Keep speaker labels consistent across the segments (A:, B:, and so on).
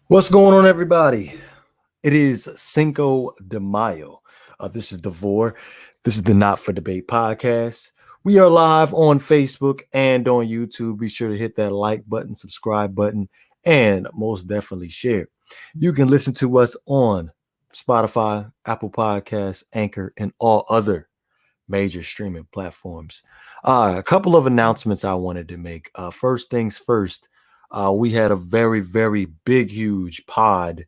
A: What's going on, everybody? It is Cinco de Mayo. This is Devore. This is the Not for Debate podcast. We are live on Facebook and on YouTube. Be sure to hit that like button, subscribe button, and most definitely share. You can listen to us on Spotify, Apple Podcasts, Anchor, and all other major streaming platforms. A couple of announcements I wanted to make. First things first, we had a very, very big, huge pod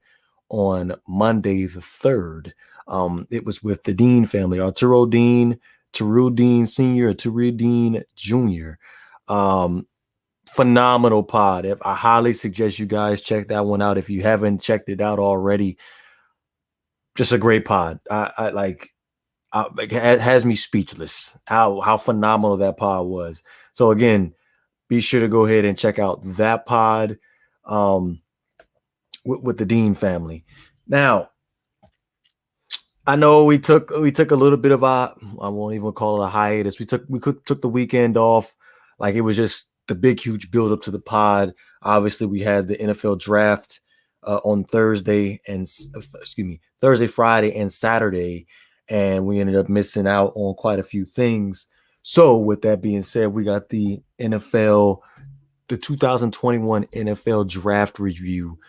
A: on Monday the 3rd. It was with the Dean family, Arturo Dean, Terrell Dean Sr., Terrell Dean Jr. Phenomenal pod. I highly suggest you guys check that one out if you haven't checked it out already. Just a great pod. I like it has me speechless how phenomenal that pod was. So again, be sure to go ahead and check out that pod with the Dean family. Now, I know we took a little bit of I won't even call it a hiatus. We took the weekend off. Like it was just the big huge build up to the pod. Obviously, we had the NFL draft on Thursday, Friday, and Saturday, and we ended up missing out on quite a few things. So, with that being said, we got the 2021 NFL draft review.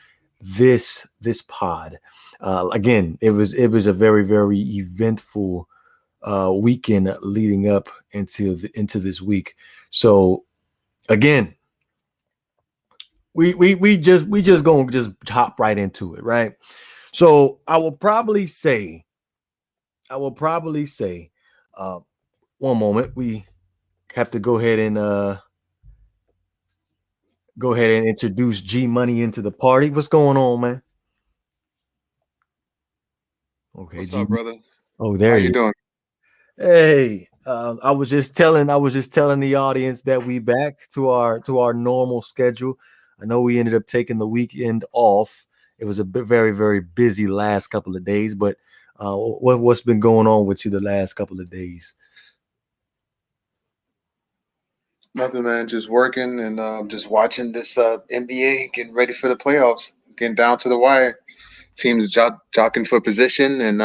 A: This pod. Again, it was a very, very eventful weekend leading up into this week. So again, we just gonna just hop right into it, right? So I will probably say, one moment, we have to go ahead and introduce G Money into the party. What's going on, man? Okay,
B: What's
A: G.
B: up, brother?
A: Oh,
B: How
A: there
B: you
A: you.
B: doing?
A: Hey, I was just telling the audience that we back to our normal schedule. I know we ended up taking the weekend off. It was a very, very busy last couple of days, but what's been going on with you the last couple of days?
B: Nothing, man. Just working and just watching this NBA, getting ready for the playoffs. It's getting down to the wire. Teams jockeying for position, and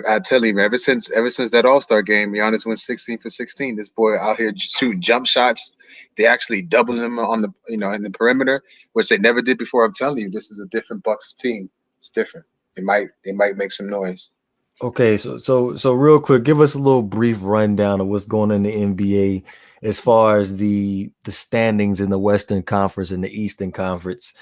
B: I tell you, man, ever since that All Star game, Giannis went 16 for 16. This boy out here shooting jump shots. They actually doubling him on the in the perimeter, which they never did before. I'm telling you, this is a different Bucks team. It's different. They might make some noise.
A: Okay, so real quick, give us a little brief rundown of what's going on in the NBA as far as the standings in the Western Conference and the Eastern Conference.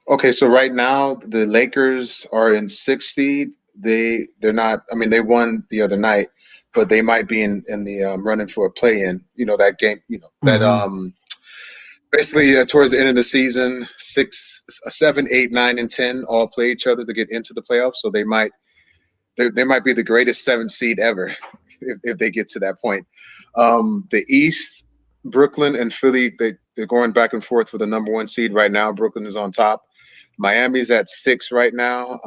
B: Okay, so right now the Lakers are in sixth seed. They're not. I mean, they won the other night, but they might be in the running for a play-in. You know that game. You know that
A: Mm-hmm.
B: basically towards the end of the season, 7, 8, 9, and 10 all play each other to get into the playoffs. So they might be the greatest seventh seed ever if they get to that point. The East, Brooklyn and Philly, they're going back and forth for the number one seed right now. Brooklyn is on top. Miami's at 6 right now.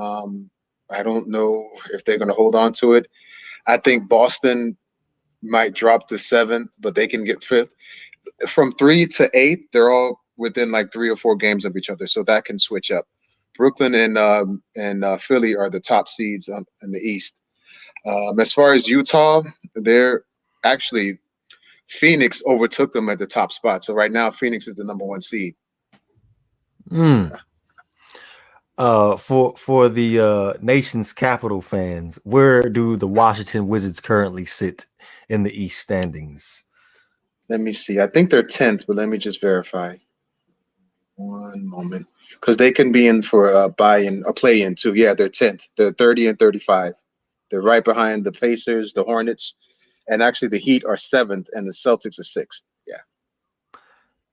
B: I don't know if they're going to hold on to it. I think Boston might drop to 7th, but they can get 5th. From 3 to 8, they're all within like 3 or 4 games of each other, so that can switch up. Brooklyn and Philly are the top seeds in the East. As far as Utah, they're actually Phoenix overtook them at the top spot. So right now, Phoenix is the number one seed.
A: Mm. For the nation's capital fans, where do the Washington Wizards currently sit in the East standings?
B: Let me see. I think they're 10th, but let me just verify. One moment, because they can be in for a buy-in, a play-in too. Yeah, they're 10th. They're 30 and 35. They're right behind the Pacers, the Hornets, and actually the Heat are 7th, and the Celtics are 6th. Yeah.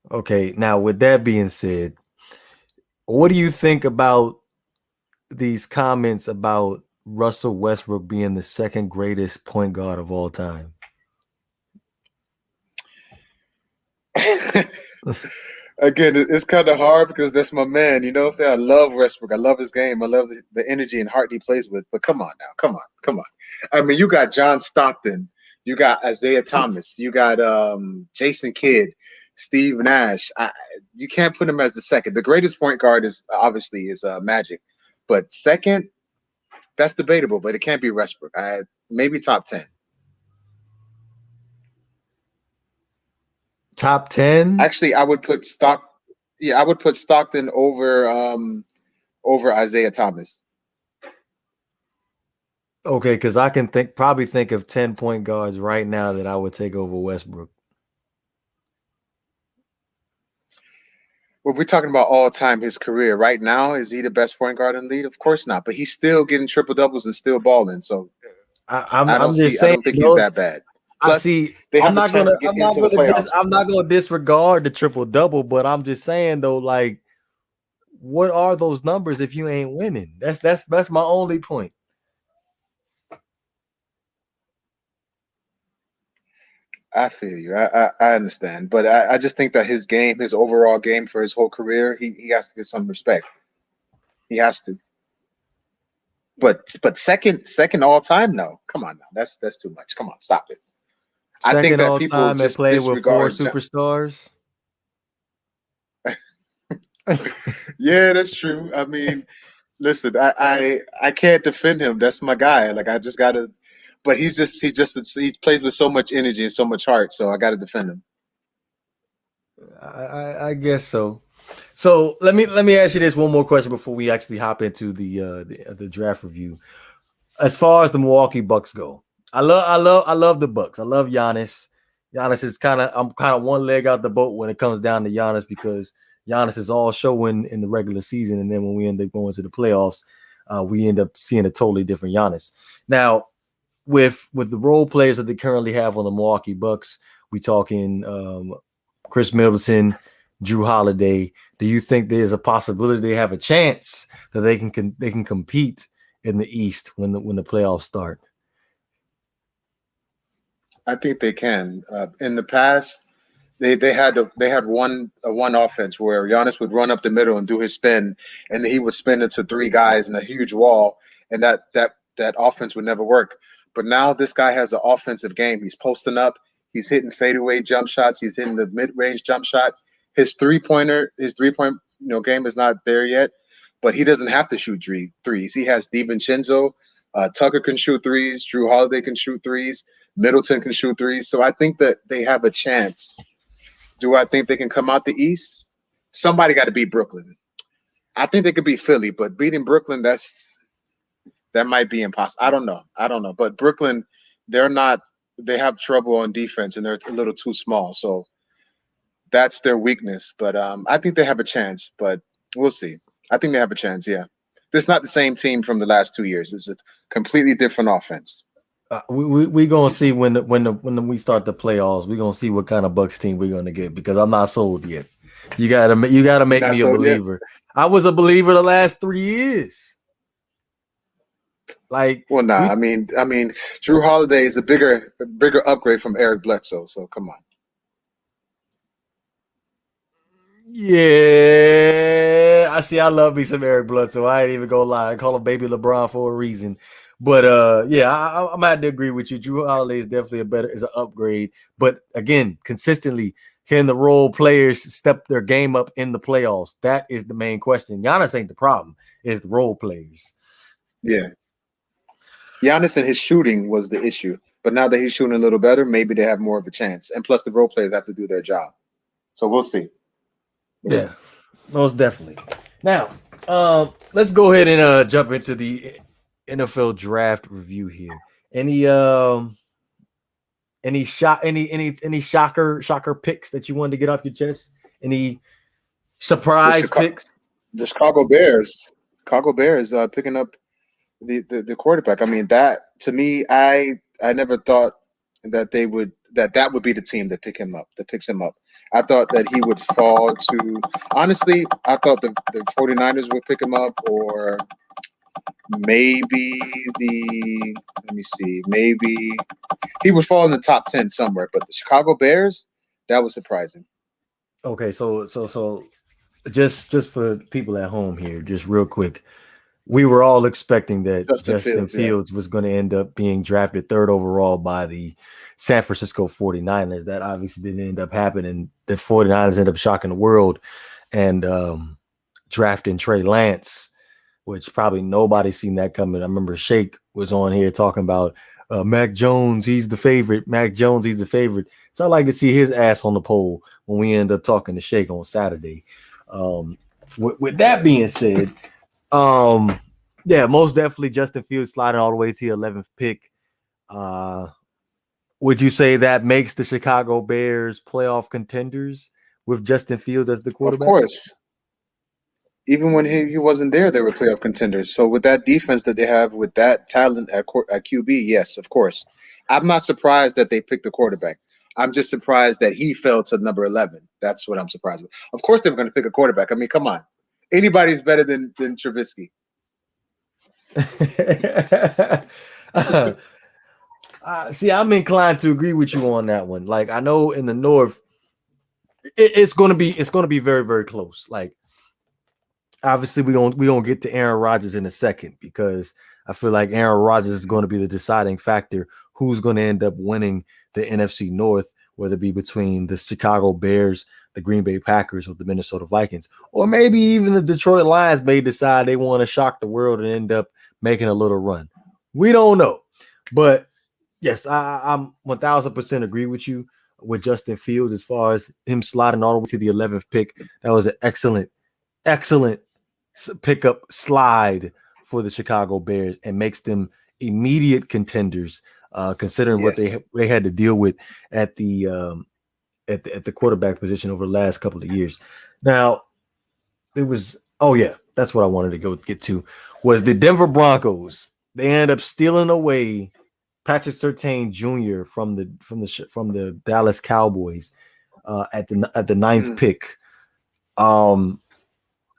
A: Okay, now with that being said, what do you think about these comments about Russell Westbrook being the second greatest point guard of all time?
B: Again, it's kind of hard because that's my man. You know what I'm saying? I love Westbrook. I love his game. I love the energy and heart he plays with. But come on now. Come on. I mean, you got John Stockton. You got Isaiah Thomas. You got Jason Kidd. Steve Nash. You can't put him as the second. The greatest point guard is obviously Magic, but second, that's debatable. But it can't be Westbrook. Maybe top 10.
A: Top 10?
B: Actually, I would put Stockton over Isaiah Thomas.
A: Okay, because I can probably think of 10 point guards right now that I would take over Westbrook.
B: Well, we're talking about all time his career. Right now, is he the best point guard in the league? Of course not. But he's still getting triple doubles and still balling. So
A: I'm
B: don't
A: just saying,
B: think he's that bad. Plus,
A: I see.
B: they have a chance to get into the playoffs.
A: I'm not gonna disregard the triple double, but I'm just saying though, like, what are those numbers if you ain't winning? That's my only point.
B: I feel you. I understand, but I just think that his game, his overall game for his whole career, he has to get some respect. He has to. But second all time, no. Come on now, that's too much. Come on, stop it.
A: Second
B: I think that
A: all
B: people
A: time
B: just
A: played with 4
B: disregard
A: superstars.
B: Yeah, that's true. I mean, listen, I can't defend him. That's my guy. Like I just gotta. But he plays with so much energy and so much heart. So I got to defend him.
A: I guess so. So let me ask you this one more question before we actually hop into the draft review. As far as the Milwaukee Bucks go, I love the Bucks. I love Giannis. Giannis is I'm kind of one leg out the boat when it comes down to Giannis because Giannis is all showing in the regular season, and then when we end up going to the playoffs, we end up seeing a totally different Giannis. Now, with the role players that they currently have on the Milwaukee Bucks, we talking Chris Middleton, Drew Holiday. Do you think there's a possibility they have a chance that they can compete in the East when the playoffs start?
B: I think they can. In the past, they had one offense where Giannis would run up the middle and do his spin, and then he would spin into three guys in a huge wall, and that offense would never work. But now this guy has an offensive game. He's posting up. He's hitting fadeaway jump shots. He's hitting the mid-range jump shot. His three-point game is not there yet, but he doesn't have to shoot threes. He has DiVincenzo. Tucker can shoot threes. Drew Holiday can shoot threes. Middleton can shoot threes. So I think that they have a chance. Do I think they can come out the East? Somebody got to beat Brooklyn. I think they could beat Philly, but beating Brooklyn, that might be impossible. I don't know. But Brooklyn, they have trouble on defense and they're a little too small. So that's their weakness. But I think they have a chance, but we'll see. I think they have a chance, yeah. This is not the same team from the last 2 years. It's a completely different offense.
A: We gonna see when we start the playoffs. We gonna see what kind of Bucks team we're gonna get because I'm not sold yet. You gotta make me a believer. Yet. I was a believer the last 3 years. Like,
B: well, nah. I mean, Drew Holiday is a bigger upgrade from Eric Bledsoe. So come on.
A: Yeah, I love me some Eric Bledsoe. I ain't even gonna lie. I call him Baby LeBron for a reason. But yeah, I'm gonna have to agree with you. Drew Holiday is definitely is an upgrade. But again, consistently, can the role players step their game up in the playoffs? That is the main question. Giannis ain't the problem; it's the role players.
B: Yeah, Giannis and his shooting was the issue. But now that he's shooting a little better, maybe they have more of a chance. And plus, the role players have to do their job. So we'll see.
A: Yeah, most definitely. Now, let's go ahead and jump into the NFL draft review here. Any shocker picks that you wanted to get off your chest? Any surprise picks?
B: The Chicago Bears picking up the quarterback. I mean, that to me, I never thought that that would be the team that picks him up. I thought that he would fall to, honestly, I thought the 49ers would pick him up, or maybe maybe he would fall in the top 10 somewhere, but the Chicago Bears, that was surprising.
A: Okay, so just for people at home here, just real quick. we were all expecting that
B: Justin
A: Justin
B: Fields, yeah.
A: Fields was going to end up being drafted 3rd overall by the San Francisco 49ers. That obviously didn't end up happening. The 49ers ended up shocking the world and drafting Trey Lance, which probably nobody seen that coming. I remember Shake was on here talking about Mac Jones, he's the favorite. Mac Jones, he's the favorite. So I like to see his ass on the pole when we end up talking to Shake on Saturday. With that being said, yeah, most definitely Justin Fields sliding all the way to the 11th pick. Would you say that makes the Chicago Bears playoff contenders with Justin Fields as the quarterback?
B: Of course. Even when he wasn't there, they were playoff contenders. So with that defense that they have, with that talent at QB, yes, of course. I'm not surprised that they picked the quarterback. I'm just surprised that he fell to number 11. That's what I'm surprised with. Of course they were going to pick a quarterback. I mean, come on. Anybody's better than Trubisky.
A: See, I'm inclined to agree with you on that one. Like, I know in the North, it's going to be very, very close. Like, obviously, we gonna get to Aaron Rodgers in a second because I feel like Aaron Rodgers is going to be the deciding factor who's going to end up winning the NFC North, whether it be between the Chicago Bears, the Green Bay Packers, or the Minnesota Vikings, or maybe even the Detroit Lions may decide they want to shock the world and end up making a little run. We don't know, but yes, I'm 1000% agree with you with Justin Fields as far as him sliding all the way to the 11th pick. That was an excellent pickup slide for the Chicago Bears and makes them immediate contenders, considering what they had to deal with at the quarterback position over the last couple of years. Now, it was that's what I wanted to get to was the Denver Broncos. They end up stealing away Patrick Surtain Jr. from the Dallas Cowboys at the ninth pick.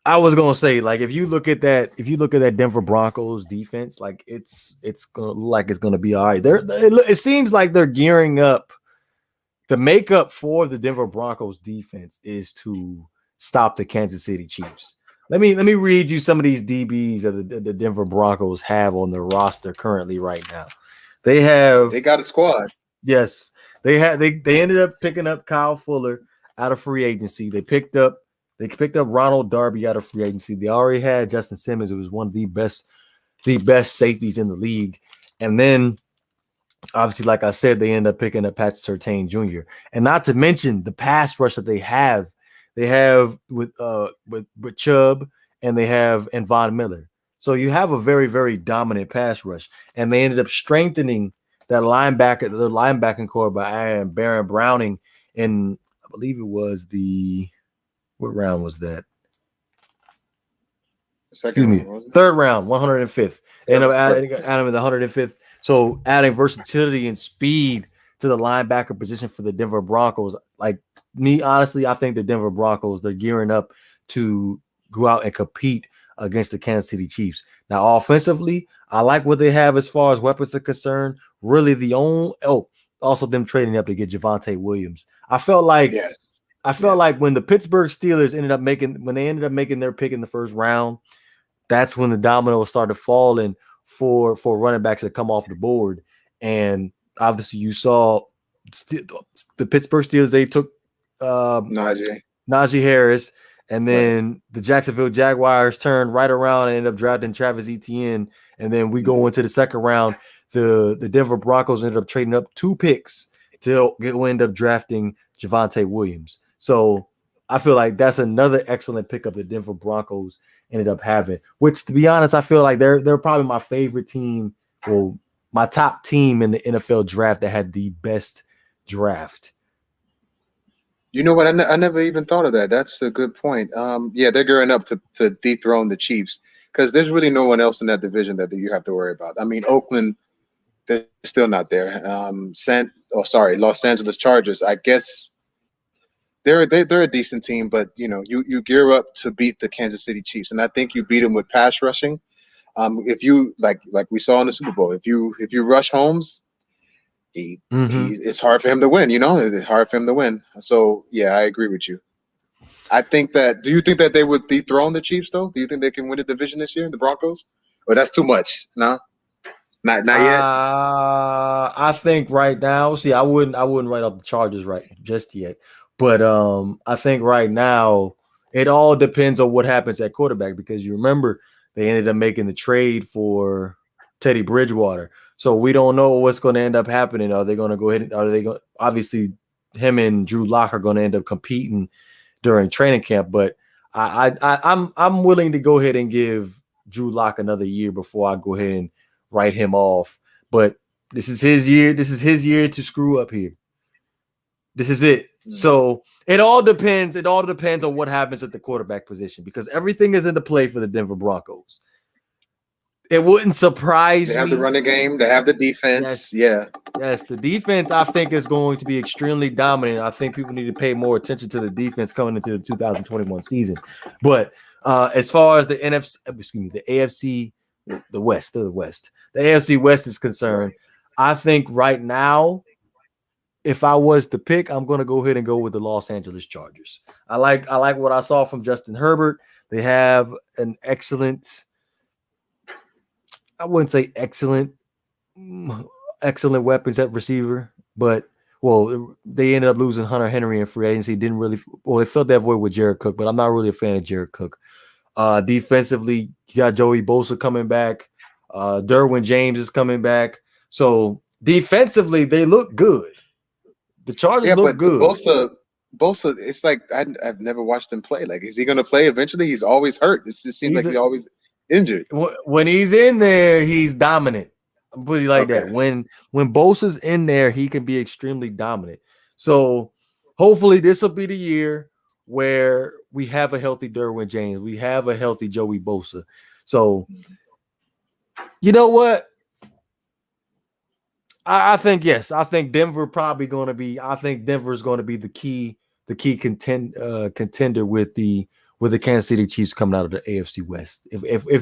A: I was gonna say, like, if you look at that Denver Broncos defense, like it's gonna look like it's gonna be all right. It seems like they're gearing up. The makeup for the Denver Broncos defense is to stop the Kansas City Chiefs. Let me read you some of these DBs that the Denver Broncos have on their roster currently right now. They
B: got a squad.
A: Yes, they ended up picking up Kyle Fuller out of free agency. They picked up Ronald Darby out of free agency. They already had Justin Simmons, who was one of the best safeties in the league. And then, obviously, like I said, they end up picking up Patrick Surtain Jr. And not to mention the pass rush that they have. They have with Chubb and Von Miller. So you have a very, very dominant pass rush. And they ended up strengthening that linebacking core by adding Baron Browning in, I believe it was what round was that? Third round, 105th. End up adding him in the 105th. So adding versatility and speed to the linebacker position for the Denver Broncos. Like me, honestly, I think the Denver Broncos, they're gearing up to go out and compete against the Kansas City Chiefs. Now, offensively, I like what they have as far as weapons are concerned. Really, also them trading up to get Javonte Williams. I felt like when the Pittsburgh Steelers ended up making their pick in the first round, that's when the dominoes started falling for running backs that come off the board. And obviously you saw the Pittsburgh Steelers, they took Najee Harris, and then the Jacksonville Jaguars turned right around and ended up drafting Travis Etienne. And then we go into the second round. The Denver Broncos ended up trading up 2 picks to end up drafting Javonte Williams. So I feel like that's another excellent pickup the Denver Broncos ended up having, which, to be honest, I feel like they're probably my favorite team, or my top team in the NFL draft that had the best draft.
B: You know what? I never even thought of that. That's a good point. They're gearing up to dethrone the Chiefs because there's really no one else in that division that you have to worry about. I mean, Oakland, they're still not there. Los Angeles Chargers, I guess they're a decent team, but you gear up to beat the Kansas City Chiefs, and I think you beat them with pass rushing. If you like we saw in the Super Bowl, if you rush Holmes, it's hard for him to win. It's hard for him to win. So yeah, I agree with you. I think that. Do you think that they would dethrone the Chiefs though? Do you think they can win the division this year, the Broncos? Or that's too much? No, not yet.
A: I think right now, see, I wouldn't write up the Chargers right just yet. But I think right now it all depends on what happens at quarterback because you remember they ended up making the trade for Teddy Bridgewater. So we don't know what's going to end up happening. Are they going to go ahead? Are they going? Obviously, him and Drew Lock are going to end up competing during training camp. But I'm willing to go ahead and give Drew Lock another year before I go ahead and write him off. But this is his year. This is his year to screw up here. This is it. So it all depends. It all depends on what happens at the quarterback position because everything is in the play for the Denver Broncos. It wouldn't surprise me.
B: They have the running game. They have the defense. Yeah.
A: Yes, the defense I think is going to be extremely dominant. I think people need to pay more attention to the defense coming into the 2021 season. But as far as the AFC, the West, the AFC West is concerned, I think right now, if I was to pick, I'm going to go ahead and go with the Los Angeles Chargers. I like what I saw from Justin Herbert. They have an excellent, I wouldn't say excellent weapons at receiver, but they ended up losing Hunter Henry in free agency. They filled that void with Jared Cook, but I'm not really a fan of Jared Cook. Defensively, you got Joey Bosa coming back. Derwin James is coming back. So defensively, they look good. The Chargers look good.
B: Bosa, it's like I've never watched him play. Like, is he going to play eventually? He's always hurt. It just seems like he's always injured.
A: When he's in there, he's dominant. I'm putting it like that. When Bosa's in there, he can be extremely dominant. So hopefully this will be the year where we have a healthy Derwin James. We have a healthy Joey Bosa. So you know what? I think yes. I think Denver probably going to be. I think Denver is going to be the key contender with the Kansas City Chiefs coming out of the AFC West.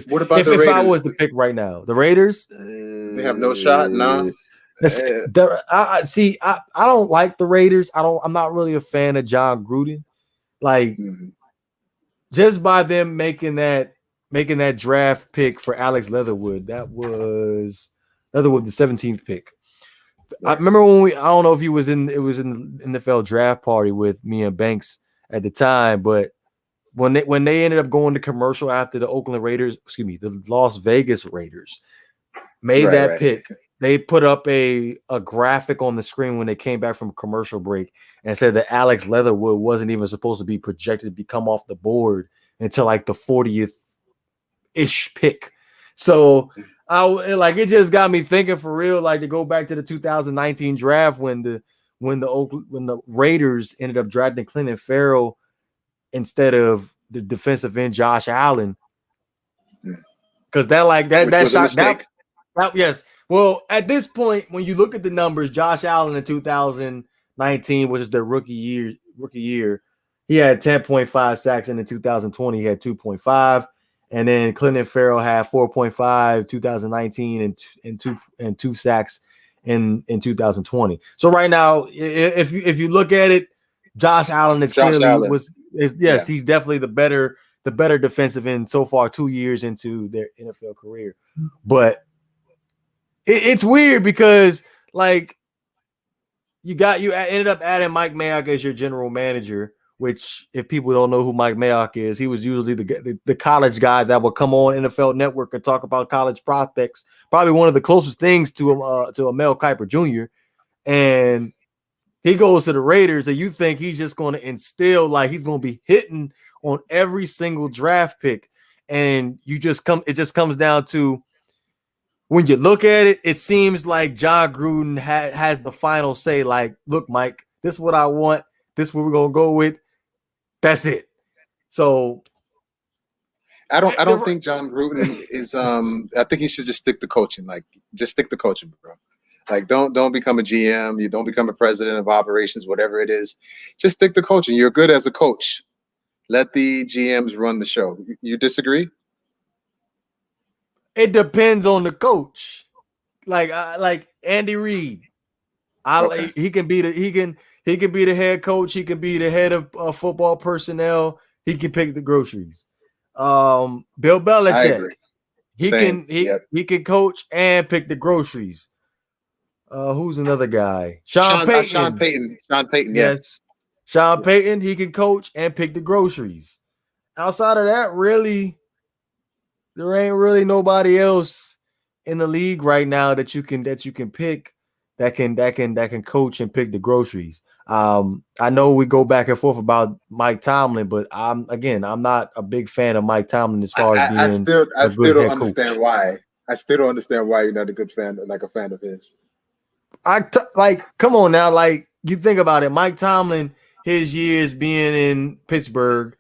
B: What about the Raiders?
A: If I was to pick right now, the Raiders,
B: they have no shot. No.
A: I don't like the Raiders. I'm not really a fan of John Gruden. Like just by them making that draft pick for Alex Leatherwood, that was Leatherwood the 17th pick. I remember when I don't know if it was in the NFL draft party with me and Banks at the time, but when they ended up going to commercial after the the Las Vegas Raiders made that pick, they put up a graphic on the screen when they came back from a commercial break and said that Alex Leatherwood wasn't even supposed to be projected to come off the board until like the 40th ish pick. So it just got me thinking for real, like to go back to the 2019 draft when the Raiders ended up drafting Clinton Farrell instead of the defensive end Josh Allen. Because that shot yes. Well, at this point, when you look at the numbers, Josh Allen in 2019, which is their rookie year, he had 10.5 sacks, and in 2020 he had 2.5. And then Clinton Farrell had 4.5 2019 and two sacks in 2020. So right now, if you look at it, Josh Allen he's definitely the better defensive end so far 2 years into their NFL career. But it's weird because like you ended up adding Mike Mayock as your general manager, which if people don't know who Mike Mayock is, he was usually the college guy that would come on NFL Network and talk about college prospects. Probably one of the closest things to a Mel Kiper Jr. And he goes to the Raiders, and you think he's just going to instill like he's going to be hitting on every single draft pick, and it just comes down to when you look at it, it seems like John Gruden has the final say. Like, look, Mike, this is what I want. This is what we're gonna go with. That's it. So
B: I don't think John Gruden is. I think he should just stick to coaching. Like, just stick to coaching, bro. Like, don't become a GM. You don't become a president of operations, whatever it is. Just stick to coaching. You're good as a coach. Let the GMs run the show. You disagree?
A: It depends on the coach. Like Andy Reid. He can He can be the head coach. He can be the head of football personnel. He can pick the groceries. Bill
B: I
A: Belichick.
B: agree.
A: He
B: Same.
A: can he can coach and pick the groceries. Who's another guy? Sean Payton.
B: Sean Payton, yeah.
A: Yes. Sean Payton, he can coach and pick the groceries. Outside of that, really, there ain't really nobody else in the league right now that you can pick that can coach and pick the groceries. I know we go back and forth about Mike Tomlin, but I'm not a big fan of Mike Tomlin as far as being
B: I
A: a good
B: still don't
A: head coach.
B: understand why. I still don't understand why you're not a good fan, like a fan of his.
A: Come on now, like you think about it, Mike Tomlin, his years being in Pittsburgh,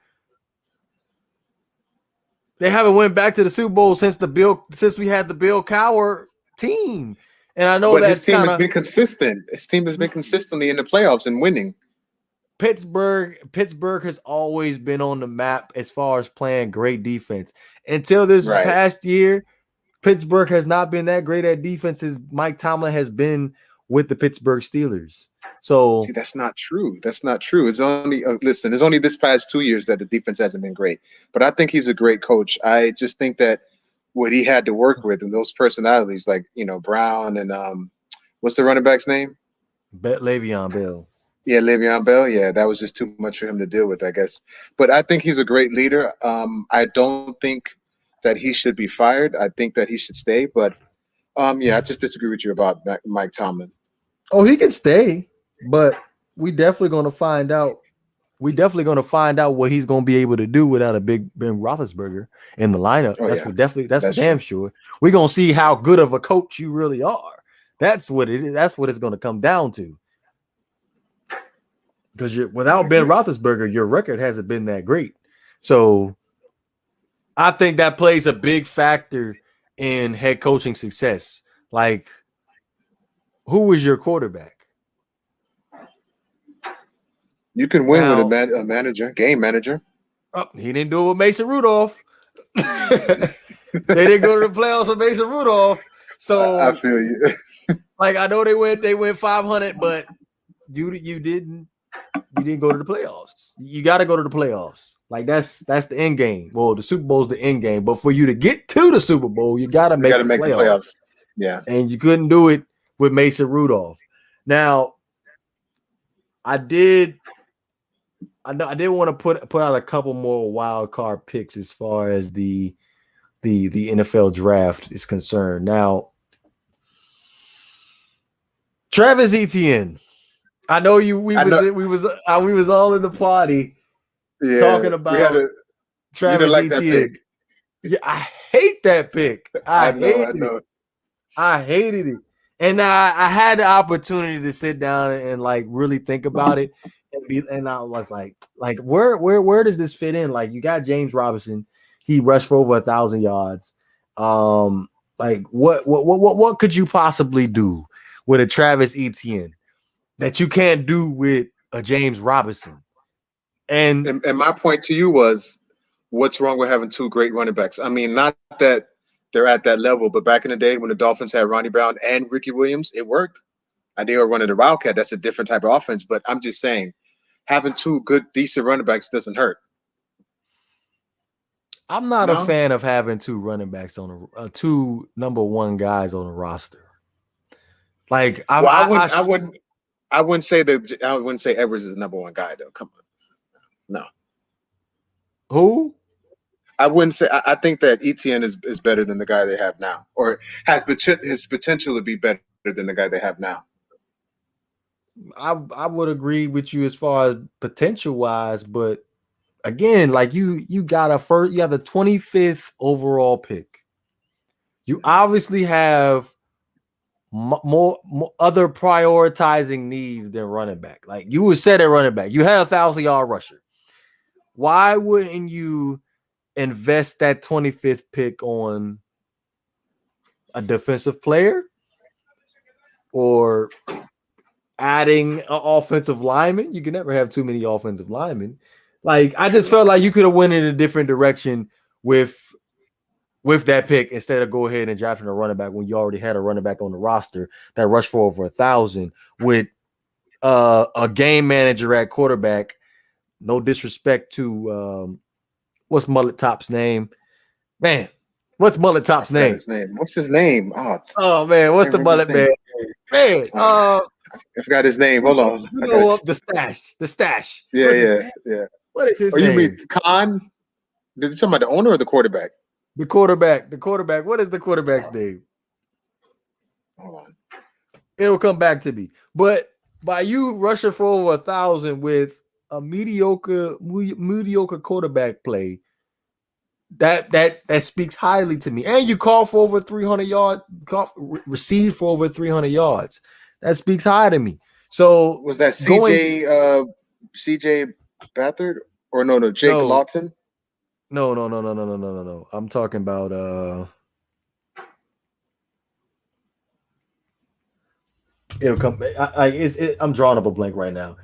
A: they haven't went back to the Super Bowl since we had the Bill Cowher team. And I know
B: his team has been consistent. His team has been consistently in the playoffs and winning.
A: Pittsburgh has always been on the map as far as playing great defense. Until this past year, Pittsburgh has not been that great at defense as Mike Tomlin has been with the Pittsburgh Steelers. So
B: see, that's not true. That's not true. It's only listen. It's only this past 2 years that the defense hasn't been great. But I think he's a great coach. I just think that what he had to work with and those personalities, like Brown and what's the running back's name?
A: Le'Veon Bell.
B: Yeah, Le'Veon Bell. Yeah, that was just too much for him to deal with, I guess. But I think he's a great leader. I don't think that he should be fired. I think that he should stay. But I just disagree with you about Mike Tomlin.
A: Oh, he can stay. But we definitely going to find out. We definitely going to find out what he's going to be able to do without a big Ben Roethlisberger in the lineup. That's for damn sure. We're going to see how good of a coach you really are. That's what it is. That's what it's going to come down to. Because without Ben Roethlisberger, your record hasn't been that great. So I think that plays a big factor in head coaching success. Like, who was your quarterback?
B: You can win with a manager, game manager.
A: Oh, he didn't do it with Mason Rudolph. They didn't go to the playoffs with Mason Rudolph. So
B: I feel you.
A: Like I know they went 500, but you didn't go to the playoffs. You got to go to the playoffs. Like that's the end game. Well, the Super Bowl is the end game, but for you to get to the Super Bowl, you got to make the playoffs.
B: Yeah,
A: and you couldn't do it with Mason Rudolph. Now, I did want to put out a couple more wild card picks as far as the NFL draft is concerned. Now, Travis Etienne. I know we was all in the party talking about Travis
B: you didn't like
A: Etienne.
B: That pick.
A: Yeah, I hate that pick. I hated it. And I had the opportunity to sit down and like really think about it. And I was like where does this fit in? Like you got James Robinson, he rushed for over 1,000 yards. Like what could you possibly do with a Travis Etienne that you can't do with a James Robinson? And
B: my point to you was, what's wrong with having two great running backs? I mean, not that they're at that level, but back in the day when the Dolphins had Ronnie Brown and Ricky Williams, it worked. And they were running the Wildcat. That's a different type of offense. But I'm just saying, having two good, decent running backs doesn't hurt.
A: I'm not a fan of having two running backs on two number one guys on a roster. Like
B: I wouldn't say Edwards is the number one guy though. Come on, no.
A: Who?
B: I wouldn't say. I think that Etienne is better than the guy they have now, or has his potential to be better than the guy they have now.
A: I would agree with you as far as potential wise, but again, like you got the 25th overall pick. You obviously have more other prioritizing needs than running back. Like you were set at running back. You had 1,000-yard rusher. Why wouldn't you invest that 25th pick on a defensive player or adding an offensive lineman? You can never have too many offensive linemen. Like I just felt like you could have went in a different direction with that pick instead of go ahead and drafting a running back when you already had a running back on the roster that rushed for over 1,000 with a game manager at quarterback. No disrespect to what's Mullet Top's name? Man, what's Mullet Top's name?
B: His name. What's his name?
A: Oh man, what's the Mullet man? Man,
B: I forgot his name. Hold on.
A: You know the stash. The stash.
B: Yeah.
A: What is his name?
B: You mean Khan? Did you talk about the owner or the quarterback?
A: The quarterback. The quarterback. What is the quarterback's name?
B: Hold on.
A: It'll come back to me. But by you rushing for over 1,000 with a mediocre quarterback play, that speaks highly to me. And you call for over 300 yards, receive for over 300 yards. That speaks high to me. So
B: was that CJ Beathard or no Jake Lawton?
A: No. I'm talking about it'll come. I'm drawing up a blank right now.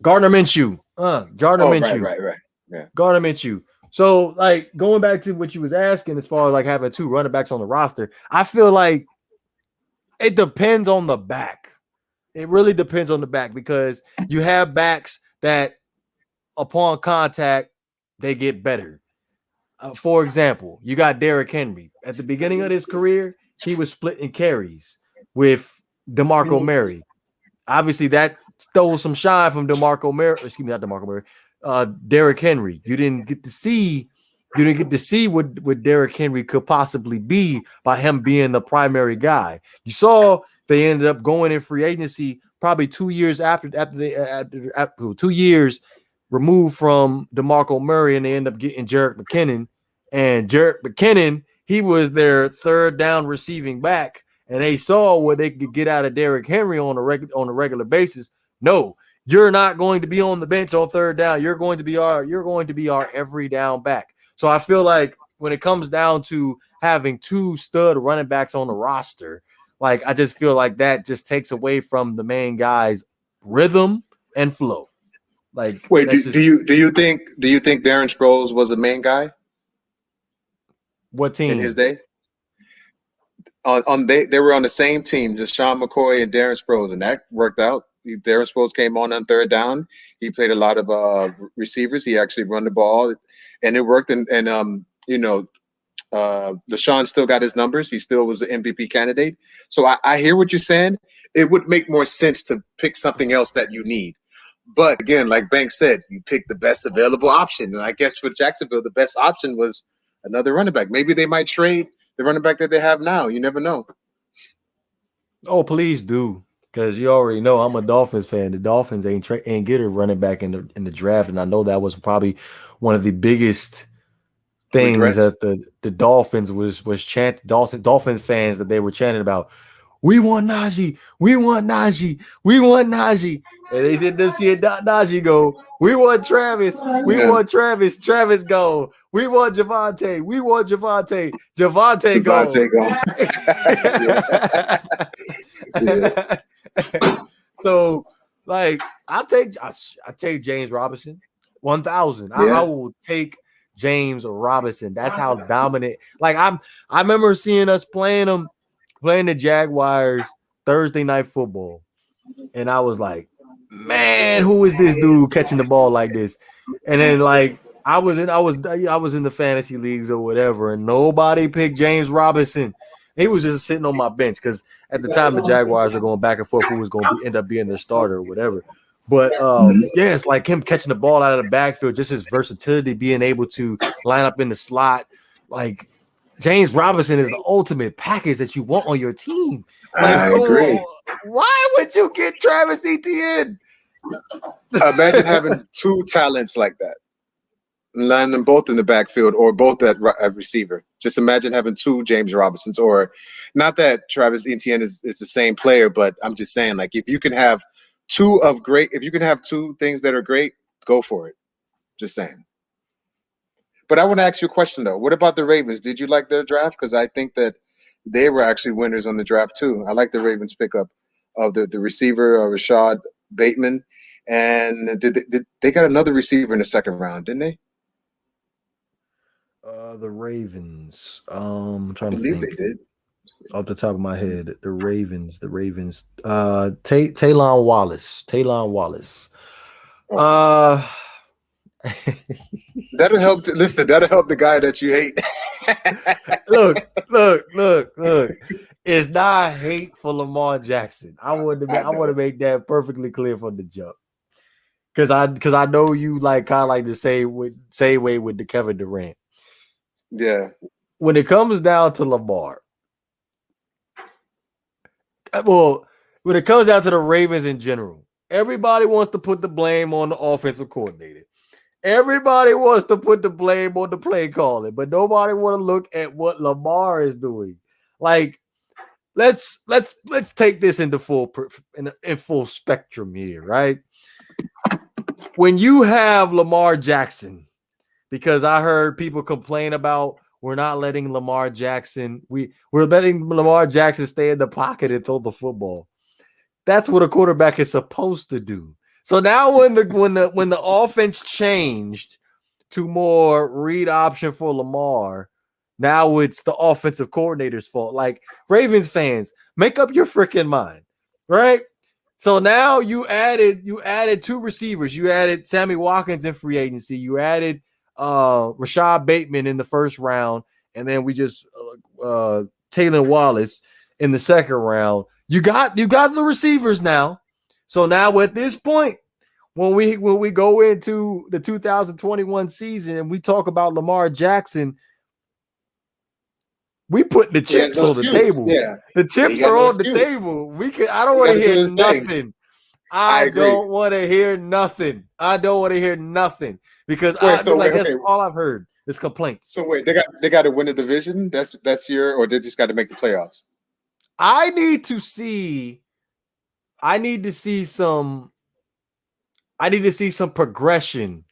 A: Gardner Minshew. Minshew.
B: Right. Yeah.
A: Gardner Minshew. So, like, going back to what you was asking as far as like having 2 running backs on the roster, I feel like it depends on the back. It really depends on the back because you have backs that upon contact, they get better. For example, you got Derrick Henry. At the beginning of his career, he was splitting carries with DeMarco Murray. Obviously, that stole some shine from DeMarco Murray. Excuse me, not DeMarco Murray. Derrick Henry. You didn't get to see what Derrick Henry could possibly be by him being the primary guy. You saw they ended up going in free agency probably 2 years after 2 years removed from DeMarco Murray, and they end up getting Jerick McKinnon. And Jerick McKinnon, he was their third down receiving back, and they saw what they could get out of Derrick Henry on a regular basis. No, you're not going to be on the bench on third down. You're going to be our every down back. So I feel like when it comes down to having 2 stud running backs on the roster, like I just feel like that just takes away from the main guy's rhythm and flow. Like,
B: wait, do you think Darren Sproles was a main guy?
A: What team
B: in his day? They were on the same team, just Sean McCoy and Darren Sproles, and that worked out. Darren Sproles came on third down. He played a lot of receivers. He actually run the ball, and it worked. And LaShawn still got his numbers. He still was an MVP candidate. So I hear what you're saying. It would make more sense to pick something else that you need. But again, like Banks said, you pick the best available option. And I guess for Jacksonville, the best option was another running back. Maybe they might trade the running back that they have now. You never know.
A: Oh, please do. Because you already know I'm a Dolphins fan. The Dolphins ain't get a running back in the draft. And I know that was probably one of the biggest things that the Dolphins was chanting. Dolphins fans that they were chanting about. We want Najee. We want Najee. We want Najee. And they said them see Najee go. We want Travis. We want Travis. Travis go. We want Javonte. We want Javonte. Javonte go. So, like, I take James Robinson 1,000. I will take James Robinson. That's how dominant. Like, I remember seeing us playing the Jaguars Thursday Night Football, and I was like, man, who is this dude catching the ball like this? And then like I was in the fantasy leagues or whatever, and nobody picked James Robinson. He was just sitting on my bench because at the time the Jaguars are going back and forth who was going to end up being their starter or whatever. But it's like him catching the ball out of the backfield, just his versatility, being able to line up in the slot. Like, James Robinson is the ultimate package that you want on your team. Like,
B: I agree.
A: Why would you get Travis Etienne?
B: Imagine having 2 talents like that. Line them both in the backfield or both at receiver. Just imagine having 2 James Robinsons, or not that Travis Etienne is the same player, but I'm just saying, like, if you can have 2 things that are great, go for it. Just saying. But I want to ask you a question, though. What about the Ravens? Did you like their draft? Because I think that they were actually winners on the draft, too. I like the Ravens pickup of the receiver, Rashad Bateman. And they got another receiver in the second round, didn't they?
A: The Ravens. I'm trying to
B: believe
A: think.
B: They did.
A: Off the top of my head, the Ravens. Taylon Wallace.
B: Okay. That'll help. Listen, that'll help the guy that you hate.
A: Look. It's not hate for Lamar Jackson. I want to make that perfectly clear from the jump. Because I know you like kind of like the same way with the Kevin Durant.
B: Yeah.
A: When it comes down to Lamar, well, when it comes down to the Ravens in general, everybody wants to put the blame on the offensive coordinator. Everybody wants to put the blame on the play calling, but nobody want to look at what Lamar is doing. Like, let's take this into in full spectrum here, right? When you have Lamar Jackson, because I heard people complain about we're not letting Lamar Jackson, we're letting Lamar Jackson stay in the pocket and throw the football. That's what a quarterback is supposed to do. So now when the offense changed to more read option for Lamar, now it's the offensive coordinator's fault. Like, Ravens fans, make up your freaking mind, right? So now you added two receivers. You added Sammy Watkins in free agency. You added Rashad Bateman in the first round, and then we just Taylor Wallace in the second round. You got the receivers now. So now at this point, when we go into the 2021 season and we talk about Lamar Jackson, we put the chips on the table. Yeah. The chips are on the table. I don't want to hear nothing. I don't want to hear nothing. Because that's all I've heard is complaints.
B: So wait, they got to win the division. That's or they just got to make the playoffs.
A: I need to see some progression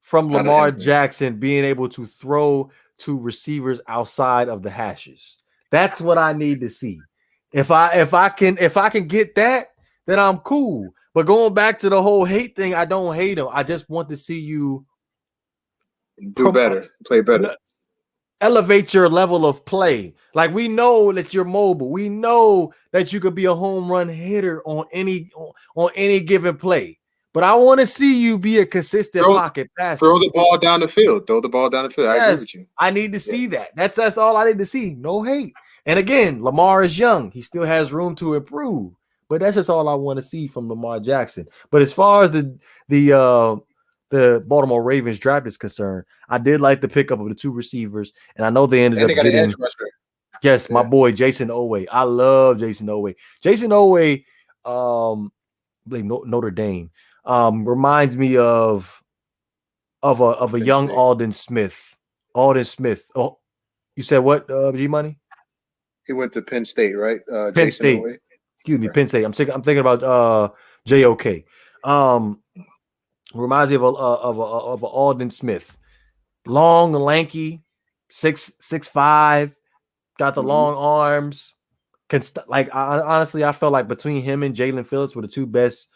A: from Lamar Jackson being able to throw to receivers outside of the hashes. That's what I need to see. If I can get that, then I'm cool. But going back to the whole hate thing, I don't hate him. I just want to see you
B: do better, play better,
A: elevate your level of play. Like, we know that you're mobile. We know that you could be a home run hitter on any given play. But I want to see you be a consistent pocket passer.
B: Throw the ball down the field.
A: Yes,
B: I agree with you.
A: I need to see that. That's all I need to see. No hate. And again, Lamar is young. He still has room to improve. But that's just all I want to see from Lamar Jackson. But as far as the Baltimore Ravens draft is concerned, I did like the pickup of the two receivers, and I know they ended up getting an edge rusher. Yes, my boy Jayson Oweh. I love Jayson Oweh. Jayson Oweh, I believe Notre Dame, reminds me of a young Aldon Smith. Oh, you said what? G Money?
B: He went to Penn State, right?
A: Penn State. Oweh. Excuse me, Penn State. I'm thinking about JOK. Reminds me of a Aldon Smith, long, lanky, 6'5", got the long arms. Honestly, I felt like between him and Jaylen Phillips were the two best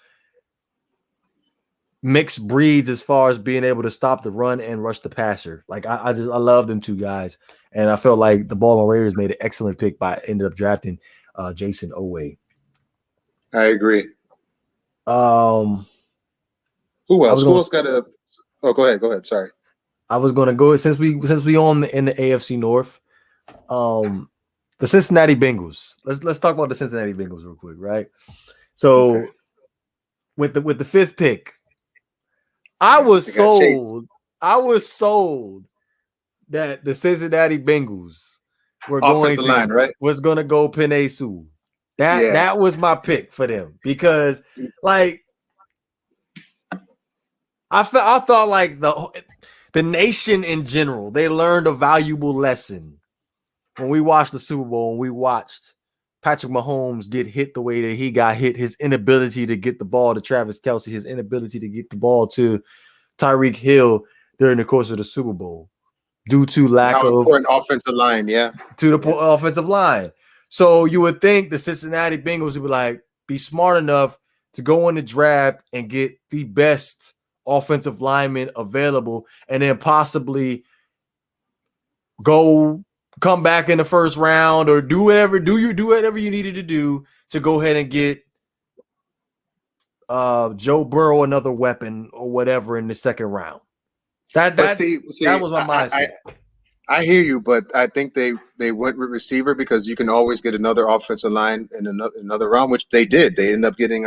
A: mixed breeds as far as being able to stop the run and rush the passer. Like, I love them two guys, and I felt like the Baltimore Raiders made an excellent pick by ended up drafting Jayson Oweh.
B: I agree. Who else? Who else got a? Oh, go ahead. Sorry.
A: I was going to go since we on in the AFC North. The Cincinnati Bengals. Let's talk about the Cincinnati Bengals real quick, right? So with the fifth pick, I was sold that the Cincinnati Bengals were was going to go Penei Sewell. That was my pick for them because, like, I thought like the nation in general, they learned a valuable lesson when we watched the Super Bowl and we watched Patrick Mahomes get hit the way that he got hit, his inability to get the ball to Travis Kelce, his inability to get the ball to Tyreek Hill during the course of the Super Bowl due to lack of
B: important offensive line,
A: offensive line. So you would think the Cincinnati Bengals would be smart enough to go in the draft and get the best offensive lineman available, and then possibly go come back in the first round or do whatever you needed to do to go ahead and get Joe Burrow another weapon or whatever in the second round. That was my mindset.
B: I hear you, but I think they went with receiver because you can always get another offensive line in another round, which they did. They ended up getting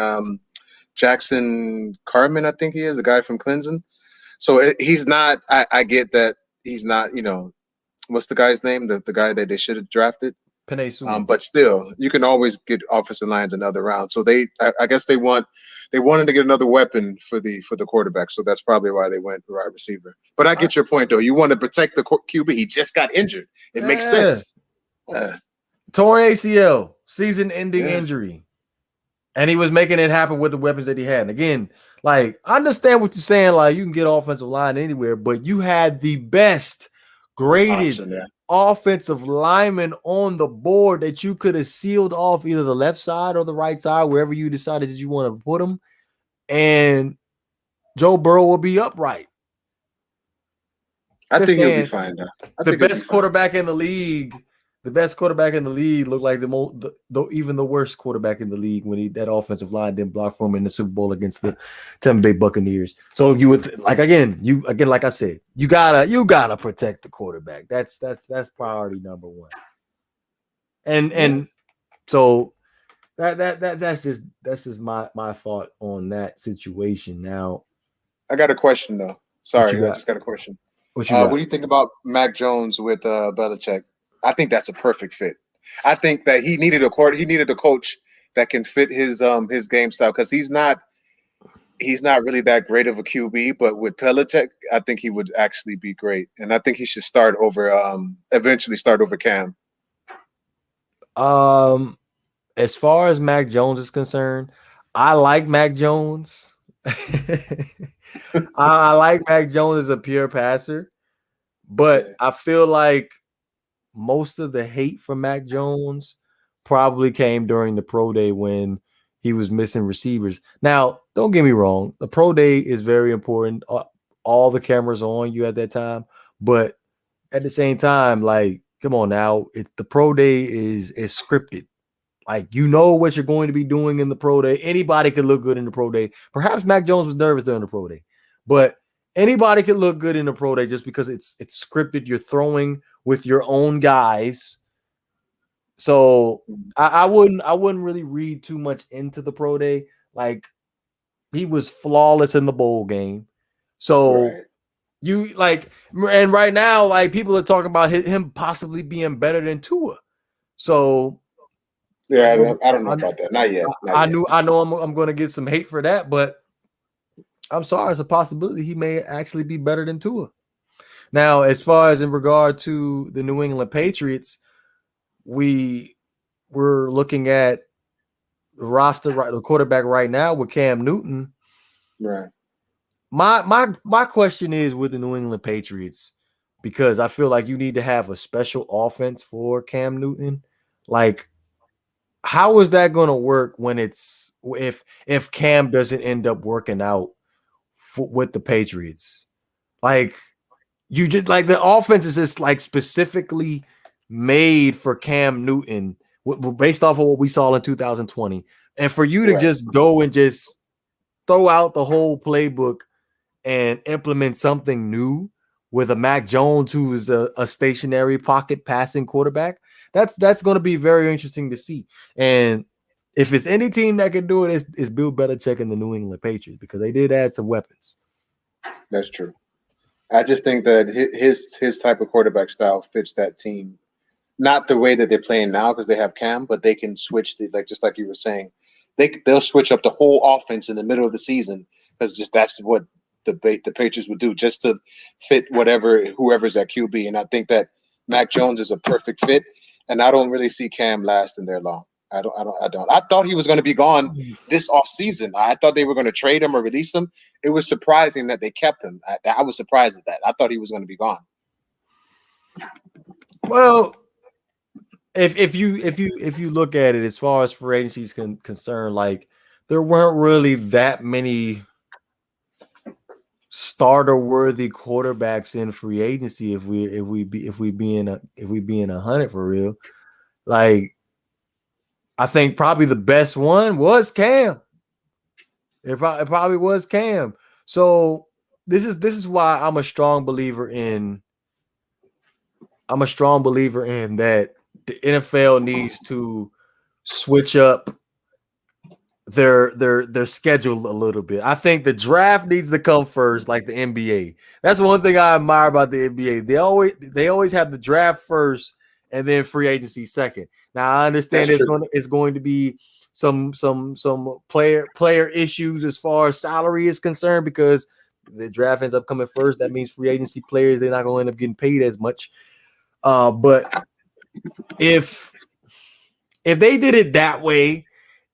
B: Jackson Carman, I think he is, the guy from Clemson. So he's not. I get that he's not. What's the guy's name? The guy that they should have drafted.
A: Penei.
B: But still, you can always get offensive lines another round. So I guess they wanted to get another weapon for the quarterback. So that's probably why they went wide receiver. But I get your point, though. You want to protect the QB. He just got injured. It makes sense.
A: Torn ACL, season-ending injury, and he was making it happen with the weapons that he had. And again, like, I understand what you're saying. Like, you can get offensive line anywhere, but you had the best graded offensive lineman on the board that you could have sealed off either the left side or the right side, wherever you decided that you want to put him, and Joe Burrow will be upright.
B: I think he'll be fine.
A: The best quarterback in the league looked like even the worst quarterback in the league when that offensive line didn't block for him in the Super Bowl against the Tampa Bay Buccaneers. So you would like I said, you gotta protect the quarterback. That's priority number one. And so that's just my thought on that situation. Now,
B: I got a question though. Sorry, I just got a question. What do you think about Mac Jones with Belichick? I think that's a perfect fit. I think that he needed a coach that can fit his game style, because he's not really that great of a QB, but with Belichick, I think he would actually be great, and I think he should eventually start over Cam.
A: As far as Mac Jones is concerned, I like Mac Jones. I like Mac Jones as a pure passer, but I feel like most of the hate for Mac Jones probably came during the pro day when he was missing receivers. Now, don't get me wrong. The pro day is very important. All the cameras are on you at that time. But at the same time, like, come on now. The pro day is scripted. Like, you know what you're going to be doing in the pro day. Anybody could look good in the pro day. Perhaps Mac Jones was nervous during the pro day. But anybody could look good in the pro day just because it's scripted. You're throwing with your own guys. So I wouldn't really read too much into the pro day. Like, he was flawless in the bowl game. So you like, and right now, like, people are talking about him possibly being better than Tua. So
B: yeah, I don't know about that. Not yet.
A: I know I'm going to get some hate for that, but I'm sorry, it's a possibility he may actually be better than Tua. Now, as far as in regard to the New England Patriots, we're looking at the roster, the quarterback right now with Cam Newton.
B: Right.
A: My question is with the New England Patriots, because I feel like you need to have a special offense for Cam Newton. Like, how is that going to work when if Cam doesn't end up working out with the Patriots? Like, you just, like, the offense is just like specifically made for Cam Newton based off of what we saw in 2020. And for you to just go and just throw out the whole playbook and implement something new with a Mac Jones who is a stationary pocket passing quarterback, that's going to be very interesting to see. And if it's any team that can do it, it's Bill Belichick and the New England Patriots, because they did add some weapons.
B: That's true. I just think that his type of quarterback style fits that team. Not the way that they're playing now because they have Cam, but they can switch just like you were saying, they'll switch up the whole offense in the middle of the season, because that's what the Patriots would do, just to fit whoever's at QB. And I think that Mac Jones is a perfect fit, and I don't really see Cam lasting there long. I don't. I thought he was going to be gone this offseason. I thought they were going to trade him or release him. It was surprising that they kept him. I was surprised at that. I thought he was going to be gone.
A: Well, if you look at it as far as free agency is concerned, like, there weren't really that many starter worthy quarterbacks in free agency if we being 100 for real. Like, I think probably the best one was Cam. It probably was Cam. So this is why I'm a strong believer in that the NFL needs to switch up their schedule a little bit. I think the draft needs to come first, like the NBA. That's one thing I admire about the NBA. They always have the draft first and then free agency second. Now I understand it's going to be some player issues as far as salary is concerned, because the draft ends up coming first. That means free agency players, they're not going to end up getting paid as much. But if they did it that way,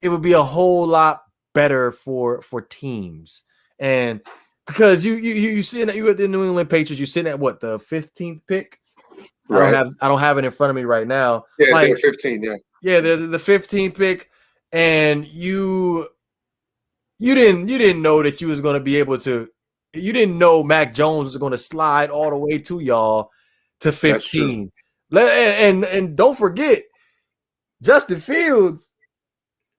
A: it would be a whole lot better for teams. And because you sit you at the New England Patriots, you sitting at what, the 15th pick? Right. I don't have it in front of me right now.
B: Yeah, like, they're 15.
A: Yeah, the 15th pick, and you didn't know that you was going to be able to. You didn't know Mac Jones was going to slide all the way to y'all to 15. And don't forget, Justin Fields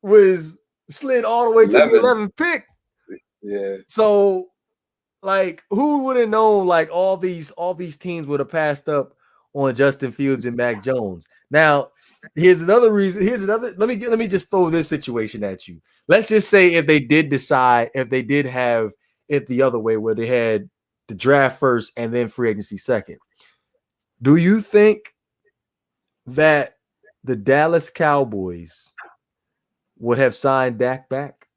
A: was slid all the way to the 11th pick.
B: Yeah.
A: So, like, who would have known? Like, all these teams would have passed up on Justin Fields and Mac Jones. Now, here's another reason. Let me just throw this situation at you. Let's just say if they did have it the other way, where they had the draft first and then free agency second. Do you think that the Dallas Cowboys would have signed Dak back?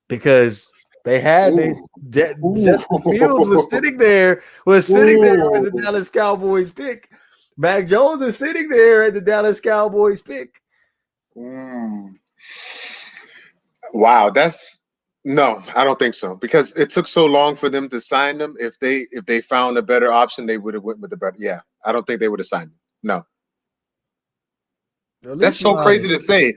A: Because they had Justin Fields was sitting there with the Dallas Cowboys pick. Mac Jones is sitting there at the Dallas Cowboys pick.
B: Wow, no, I don't think so, because it took so long for them to sign them. If they found a better option, they would have went with the better. Yeah, I don't think they would have signed them. No. That's so crazy to say.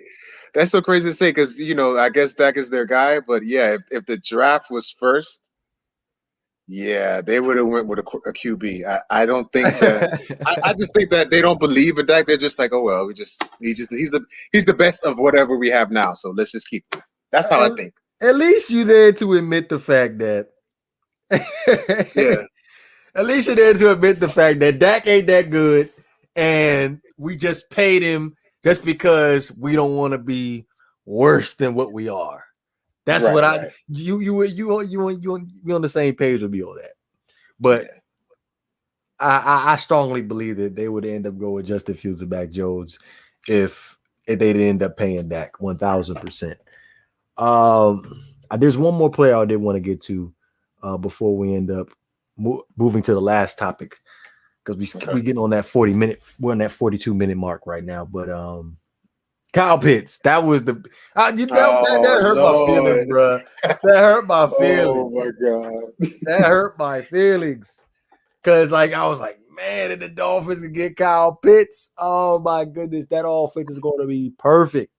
B: That's so crazy to say, because, I guess Dak is their guy. But yeah, if the draft was first, yeah, they would have went with a QB. I don't think that. I just think that they don't believe in Dak. They're just like, oh well, he's the best of whatever we have now. So let's just keep him. That's how I think.
A: At least you're there to admit the fact that.
B: Yeah.
A: At least you're there to admit the fact that Dak ain't that good, and we just paid him just because we don't want to be worse than what we are. That's right, what you on the same page with me on that. But yeah. I strongly believe that they would end up going with Justin Fields and Mac Jones if they didn't end up paying Dak 1,000%. There's one more player I did want to get to before we end up moving to the last topic, because we getting on that 40-minute. We're on that 42-minute mark right now. But Kyle Pitts, that was that hurt my feelings, bro. That hurt my feelings.
B: Oh my god,
A: that hurt my feelings. Because I was like, man, if the Dolphins can get Kyle Pitts, oh my goodness, that offense is going to be perfect.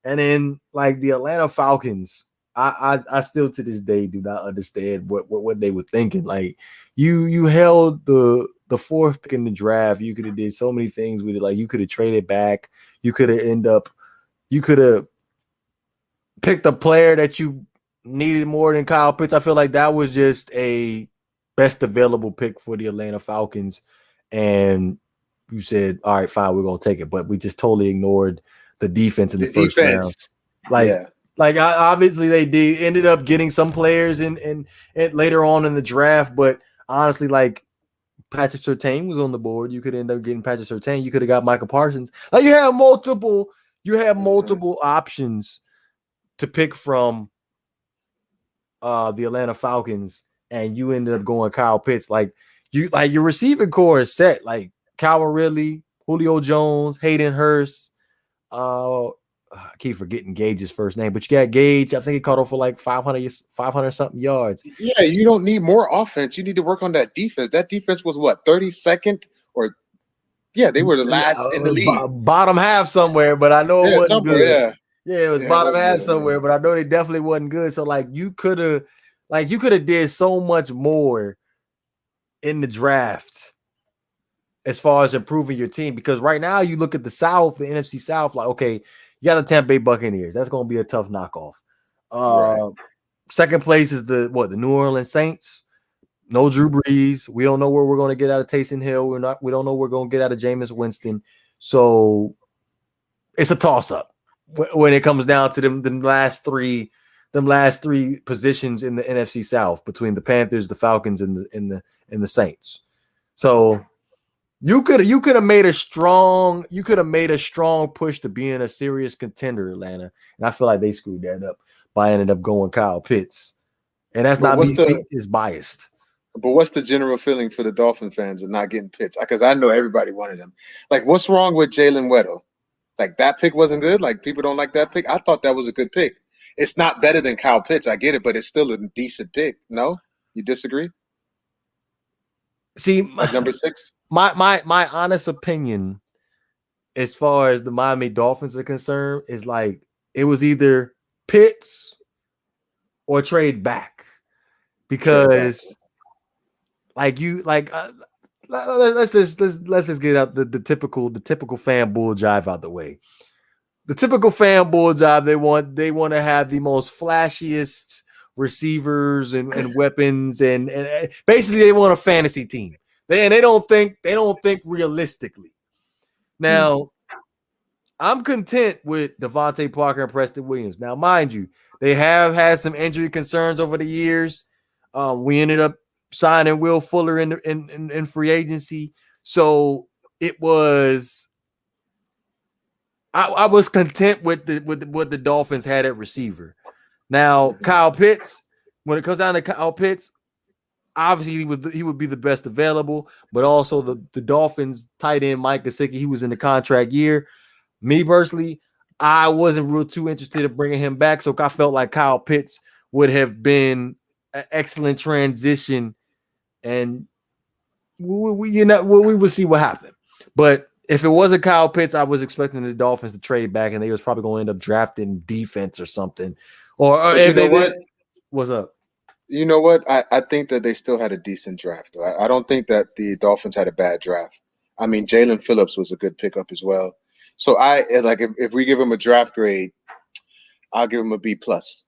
A: And then the Atlanta Falcons, I still to this day do not understand what they were thinking. Like, you held the fourth pick in the draft. You could have did so many things with it. Like, you could have traded back. You could have picked a player that you needed more than Kyle Pitts. I feel like that was just a best available pick for the Atlanta Falcons. And you said, all right, fine, we're going to take it. But we just totally ignored the defense in the first round. Obviously they ended up getting some players in later on in the draft. But honestly, Patrick Surtain was on the board. You could end up getting Patrick Surtain. You could have got Micah Parsons. You have multiple options to pick from the Atlanta Falcons, and you ended up going Kyle Pitts. Your receiving core is set. Calvin Ridley, Julio Jones, Hayden Hurst. I keep forgetting Gage's first name, but you got Gage. I think he caught off for 500 something yards.
B: Yeah, you don't need more offense. You need to work on that defense. That defense was what, 32nd or they were the last in the league.
A: Bottom half somewhere, but I know it wasn't good.
B: Yeah,
A: it was bottom half somewhere, but I know they definitely wasn't good. So you could have Like you could have did so much more in the draft as far as improving your team. Because right now you look at the South, the NFC South, like, okay, you got the Tampa Bay Buccaneers. That's going to be a tough knockoff.
B: Right.
A: Second place is the New Orleans Saints. No Drew Brees. We don't know where we're going to get out of Taysom Hill. We don't know where we're going to get out of Jameis Winston. So it's a toss-up when it comes down to them last three positions in the NFC South between the Panthers, the Falcons, and the Saints. So you could have made a strong push to be in a serious contender, Atlanta. And I feel like they screwed that up by ending up going Kyle Pitts. And that's not me, is biased.
B: But what's the general feeling for the Dolphin fans of not getting Pitts? Because I know everybody wanted him. Like, what's wrong with Jaylen Waddle? Like, that pick wasn't good? Like, people don't like that pick? I thought that was a good pick. It's not better than Kyle Pitts. I get it, but it's still a decent pick. No? You disagree?
A: See,
B: like number 6?
A: My honest opinion as far as the Miami Dolphins are concerned is like it was either Pitts or trade back. Because let's just get out the typical fan bull jive out the way. The typical fan bull jive, they want to have the most flashiest receivers and weapons and basically they want a fantasy team. They don't think realistically. Now, I'm content with Devontae Parker and Preston Williams. Now, mind you, they have had some injury concerns over the years. We ended up signing Will Fuller in free agency. So it was I was content with what the Dolphins had at receiver. Now, Kyle Pitts, when it comes down to Kyle Pitts, obviously he would be the best available, but also the Dolphins tight end Mike Gesicki, he was in the contract year. Me personally, I wasn't real too interested in bringing him back, so I felt like Kyle Pitts would have been an excellent transition, and we would see what happened. But if it wasn't Kyle Pitts, I was expecting the Dolphins to trade back, and they was probably going to end up drafting defense or something. Or if they did, what's up?
B: You know what? I think that they still had a decent draft. I don't think that the Dolphins had a bad draft. I mean, Jalen Phillips was a good pickup as well. So if we give him a draft grade, I'll give him a B+. The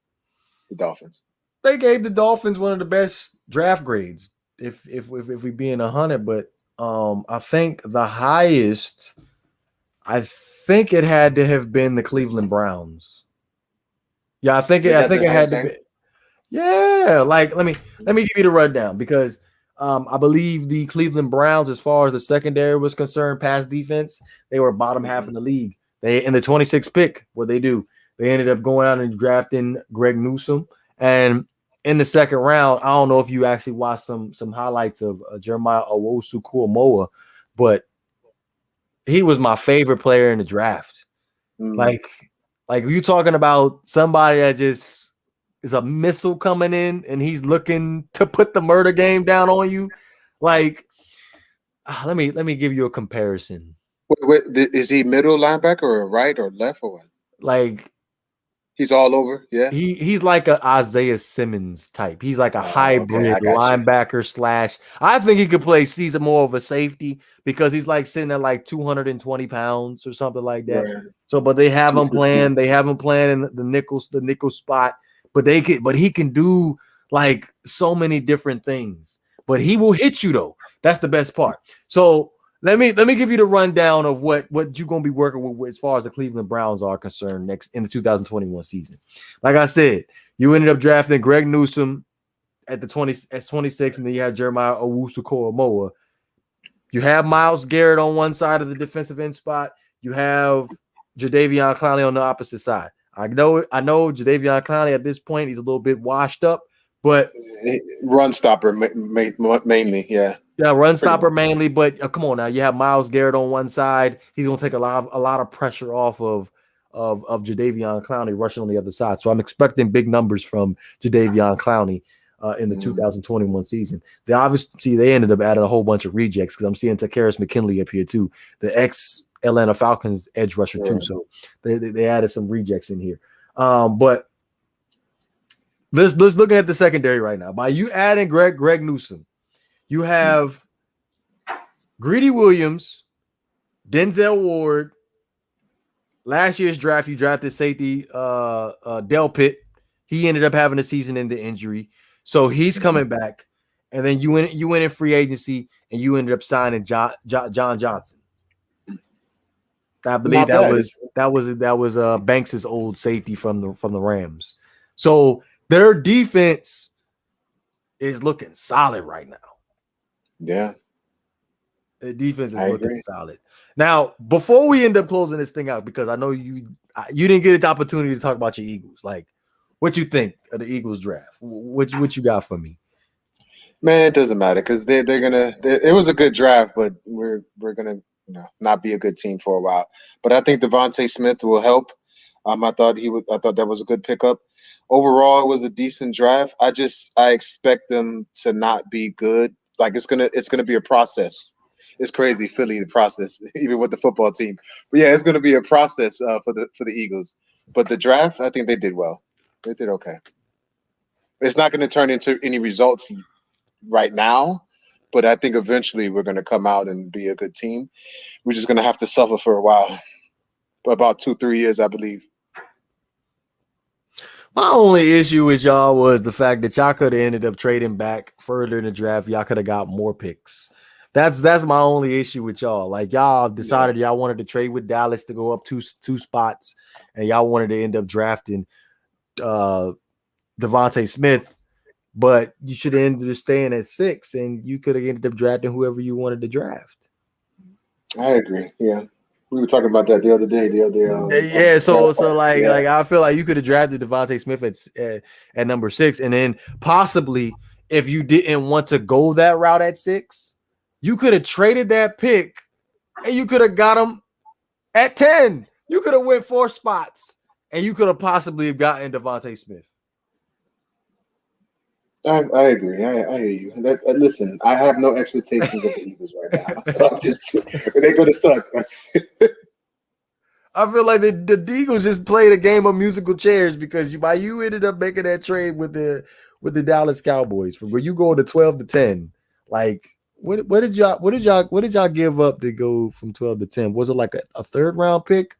B: Dolphins.
A: They gave the Dolphins one of the best draft grades, if we being 100. But I think the highest, I think it had to have been the Cleveland Browns. Yeah, I think it had to be. Yeah, like let me give you the rundown because I believe the Cleveland Browns, as far as the secondary was concerned, pass defense, they were bottom half in the league. They in the 26th pick, what they do, they ended up going out and drafting Greg Newsome, and in the second round, I don't know if you actually watched some highlights of Jeremiah Owusu-Koramoah, but he was my favorite player in the draft. Like you talking about somebody that just is a missile coming in and he's looking to put the murder game down on you. Like, let me give you a comparison.
B: Wait, is he middle linebacker or right or left or what?
A: Like,
B: he's all over. Yeah,
A: he's like a Isaiah Simmons type. He's like a hybrid linebacker / I think he could play season more of a safety because he's like sitting at like 220 pounds or something like that. Right. So, but they have him playing. They have him playing in the nickel spot. But he can do like so many different things. But he will hit you though. That's the best part. So let me give you the rundown of what you're gonna be working with as far as the Cleveland Browns are concerned next in the 2021 season. Like I said, you ended up drafting Greg Newsome at 26, and then you have Jeremiah Owusu-Koramoah. You have Myles Garrett on one side of the defensive end spot. You have Jadeveon Clowney on the opposite side. I know Jadeveon Clowney at this point, he's a little bit washed up, but
B: run stopper mainly, yeah.
A: Yeah, run stopper mainly, but come on now, you have Myles Garrett on one side. He's gonna take a lot of pressure off of Jadeveon Clowney rushing on the other side. So I'm expecting big numbers from Jadeveon Clowney in the 2021 season. They ended up adding a whole bunch of rejects because I'm seeing Takkarist McKinley up here too, the ex Atlanta Falcons edge rusher too. So they added some rejects in here. But let's look at the secondary right now. By you adding Greg Newsome, you have Greedy Williams, Denzel Ward. Last year's draft, you drafted safety Del Pitt. He ended up having a season-ending injury, so he's coming back. And then you went in free agency, and you ended up signing John Johnson. I believe that was Banks's old safety from the Rams. So their defense is looking solid right now.
B: Yeah.
A: The defense is looking solid. Now, before we end up closing this thing out, because I know you didn't get the opportunity to talk about your Eagles. Like, what you think of the Eagles draft? What you got for me?
B: Man, it doesn't matter because they're gonna. It was a good draft, but we're gonna not be a good team for a while. But I think Devontae Smith will help. I thought that was a good pickup. Overall, it was a decent draft. I expect them to not be good. Like it's gonna be a process. It's crazy, Philly, the process, even with the football team. But yeah, it's going to be a process for the Eagles. But the draft, I think they did well. They did okay. It's not going to turn into any results right now, but I think eventually we're going to come out and be a good team. We're just going to have to suffer for a while, about 2-3 years, I believe.
A: My only issue with y'all was the fact that y'all could have ended up trading back further in the draft. Y'all could have got more picks. That's my only issue with y'all. Like y'all decided y'all wanted to trade with Dallas to go up two spots, and y'all wanted to end up drafting Devontae Smith, but you should have ended up staying at 6, and you could have ended up drafting whoever you wanted to draft.
B: I agree. Yeah, we were talking about that the other day.
A: So I feel like you could have drafted Devontae Smith at number 6, and then possibly if you didn't want to go that route at 6. You could have traded that pick, and you could have got him at 10. You could have went 4 spots, and you could have possibly have gotten Devontae Smith.
B: I agree. I hear you. Listen, I have no expectations of the Eagles right now. So they're going to suck.
A: I feel like the Eagles just played a game of musical chairs because you ended up making that trade with the Dallas Cowboys from where you go to 12-10. Like. What did y'all give up to go from 12 to 10? Was it like a 3rd round pick?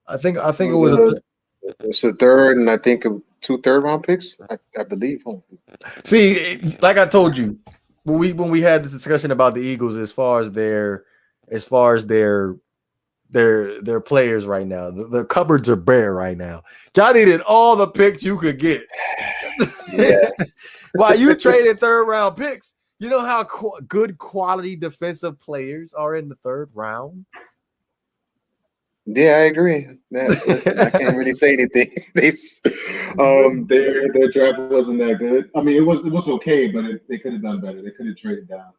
A: I think it was
B: it's a 3rd, and I think 2 3rd-round picks. I believe.
A: See, like I told you, when we had this discussion about the Eagles as far as their players right now, the cupboards are bare right now. Y'all needed all the picks you could get.
B: Yeah.
A: While you traded 3rd round picks. You know how good quality defensive players are in the 3rd round?
B: Yeah, I agree. Listen, I can't really say anything. Their draft wasn't that good. I mean, it was okay, but they could have done better. They could have traded down.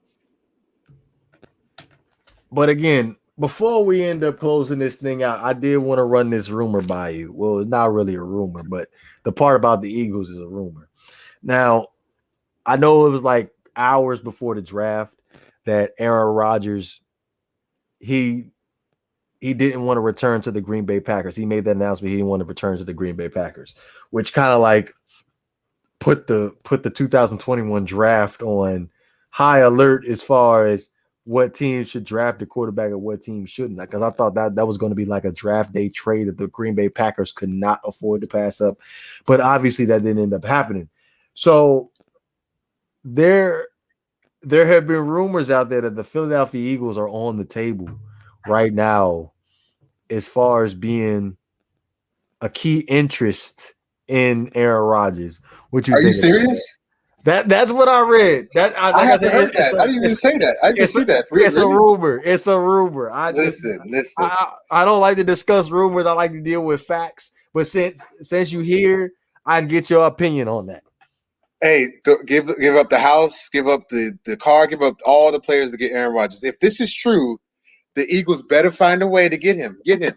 A: But again, before we end up closing this thing out, I did want to run this rumor by you. Well, it's not really a rumor, but the part about the Eagles is a rumor. Now, I know it was like hours before the draft that Aaron Rodgers he didn't want to return to the Green Bay Packers. He made that announcement. He didn't want to return to the Green Bay Packers, which kind of like put the 2021 draft on high alert as far as what team should draft the quarterback and what team shouldn't. Because I thought that was going to be like a draft day trade that the Green Bay Packers could not afford to pass up. But obviously that didn't end up happening. So there have been rumors out there that the Philadelphia Eagles are on the table right now as far as being a key interest in Aaron Rodgers. What you
B: Are
A: think?
B: You serious?
A: That's what I read.
B: I haven't heard that. I didn't even say that. I didn't see that.
A: It's a rumor. It's a rumor.
B: Listen.
A: I don't like to discuss rumors. I like to deal with facts. But since you here, I can get your opinion on that.
B: Hey, give up the house, give up the car, give up all the players to get Aaron Rodgers. If this is true, the Eagles better find a way to get him. Get him.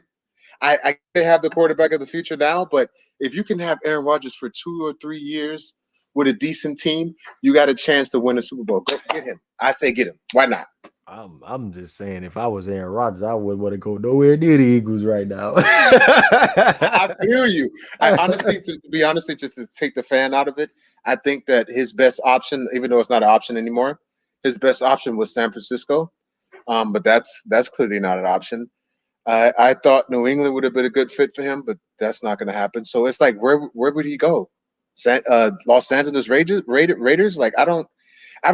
B: I can't have the quarterback of the future now, but if you can have Aaron Rodgers for 2 or 3 years with a decent team, you got a chance to win a Super Bowl. Go get him. I say get him. Why not?
A: I'm just saying, if I was Aaron Rodgers, I wouldn't want to go nowhere near the Eagles right now.
B: I feel you. I honestly, to be honestly, just to take the fan out of it, I think that his best option, even though it's not an option anymore, his best option was San Francisco. But that's clearly not an option. I thought New England would have been a good fit for him, but that's not going to happen. So it's like, where would he go? Los Angeles Raiders. Like I don't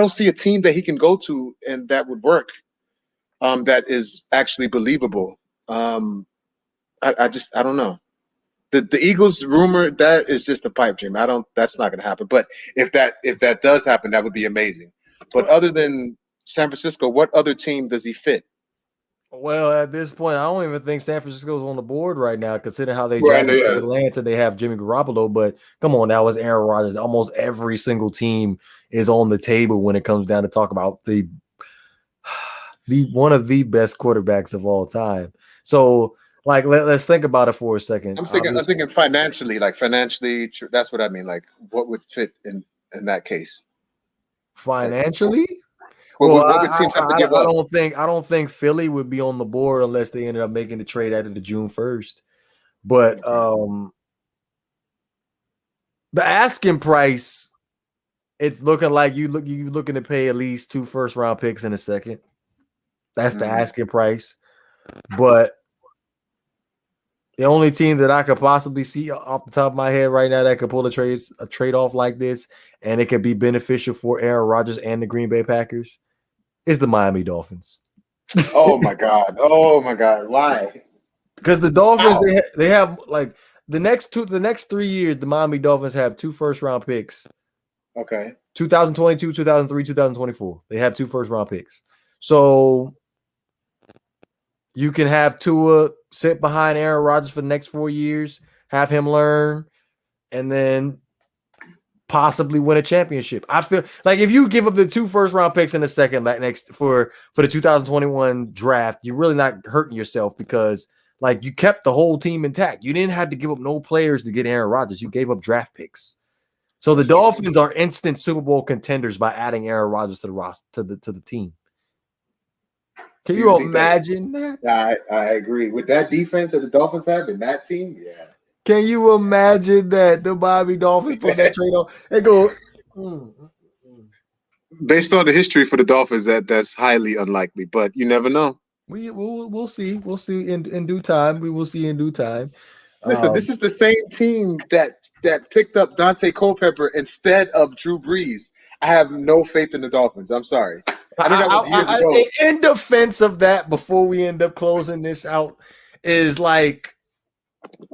B: see a team that he can go to and that would work. That is actually believable. I don't know. The Eagles rumor, that is just a pipe dream. That's not going to happen. But if that does happen, that would be amazing. But other than San Francisco, what other team does he fit?
A: Well, at this point, I don't even think San Francisco's on the board right now, considering how they
B: Right,
A: drafted Atlanta. They have Jimmy Garoppolo, but come on, now it's Aaron Rodgers. Almost every single team is on the table when it comes down to talk about the one of the best quarterbacks of all time. So, like, let's think about it for a second.
B: I'm thinking financially, that's what I mean. Like, what would fit in that case?
A: Financially?
B: Well,
A: Well,
B: what would teams have to give up?
A: I don't think Philly would be on the board unless they ended up making the trade after the June 1st. But the asking price, it's looking like you're looking to pay at least 2 first-round picks in a second. That's the asking price. But the only team that I could possibly see off the top of my head right now that could pull a trade off like this, and it could be beneficial for Aaron Rodgers and the Green Bay Packers, is the Miami Dolphins.
B: Oh my God! Why?
A: Because the Dolphins, they have like the next 3 years, the Miami Dolphins have 2 first-round picks.
B: Okay.
A: 2022, 2003, 2024. They have 2 first-round picks. So you can have Tua sit behind Aaron Rodgers for the next 4 years, have him learn, and then possibly win a championship. I feel like if you give up the 2 first-round picks in a second, like next for the 2021 draft, you're really not hurting yourself because like you kept the whole team intact. You didn't have to give up no players to get Aaron Rodgers. You gave up draft picks. So the Dolphins are instant Super Bowl contenders by adding Aaron Rodgers to the roster to the team. Can you imagine that?
B: I agree with that defense that the Dolphins have in that team. Yeah.
A: Can you imagine that the Miami Dolphins put that trade on and go?
B: Based on the history for the Dolphins, that's highly unlikely, but you never know.
A: We'll see. We'll see in due time. We will see in due time.
B: Listen, this is the same team that picked up Dante Culpepper instead of Drew Brees. I have no faith in the Dolphins. I'm sorry. I think that was years ago.
A: In defense of that, before we end up closing this out, is like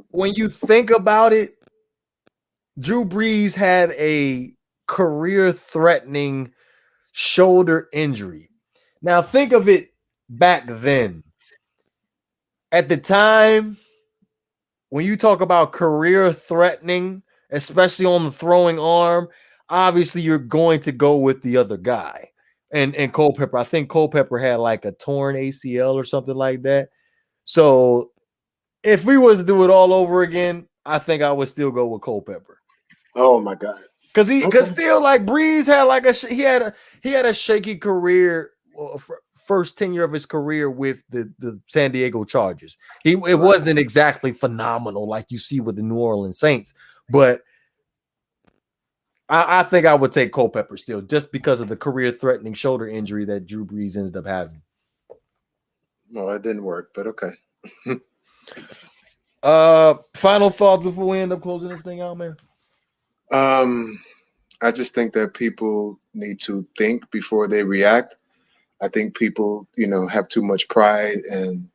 A: when you think about it, Drew Brees had a career-threatening shoulder injury. Now think of it back then. At the time, when you talk about career-threatening, especially on the throwing arm, obviously you're going to go with the other guy. And Culpepper, I think Culpepper had like a torn ACL or something like that. So if we was to do it all over again, I think I would still go with Culpepper.
B: Oh my God.
A: Because still like Breeze had like he had a shaky career, first tenure of his career with the San Diego Chargers. It wasn't exactly phenomenal like you see with the New Orleans Saints, but I think I would take Culpepper still just because of the career-threatening shoulder injury that Drew Brees ended up having.
B: No, it didn't work, but okay.
A: Final thoughts before we end up closing this thing out, man?
B: I just think that people need to think before they react. I think people, have too much pride, and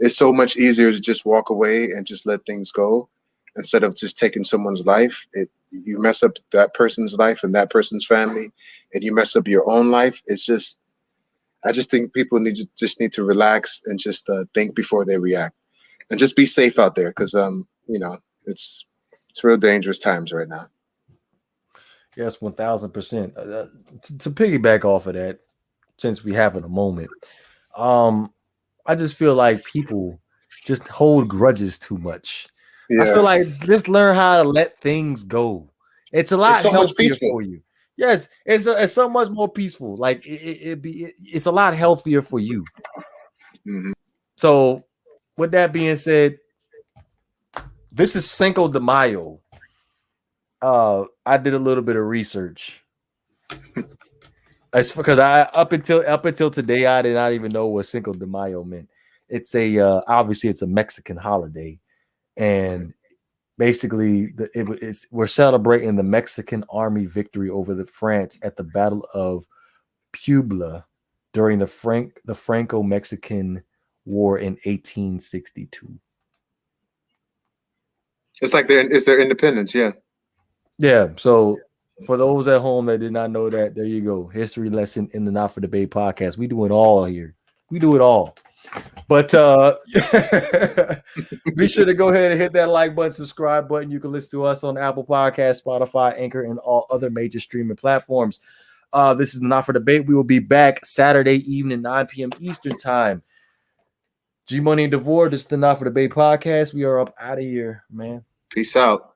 B: it's so much easier to just walk away and just let things go instead of just taking someone's life. You mess up that person's life and that person's family, and you mess up your own life. I just think people need to relax and just think before they react, and just be safe out there because it's real dangerous times right now.
A: Yes, 1,000%. To piggyback off of that, since we have in a moment, I just feel like people just hold grudges too much. Yeah. I feel like just learn how to let things go. It's a lot healthier for you. Yes, it's so much more peaceful. Like it's a lot healthier for you.
B: Mm-hmm.
A: So, with that being said, this is Cinco de Mayo. I did a little bit of research. It's because up until today, I did not even know what Cinco de Mayo meant. It's obviously it's a Mexican holiday, and basically we're celebrating the Mexican army victory over the France at the Battle of Puebla during the Franco-Mexican War in 1862.
B: It's like it's their independence, yeah.
A: Yeah, so for those at home that did not know that, there you go. History lesson in the Not for Debate podcast. We do it all here. We do it all. But be sure to go ahead and hit that like button, subscribe button. You can listen to us on Apple Podcasts, Spotify, Anchor, and all other major streaming platforms. This is the Not for Debate. We will be back Saturday evening, 9 p.m. Eastern time. G Money and DeVore, this is the Not for Debate podcast. We are up out of here, man.
B: Peace out.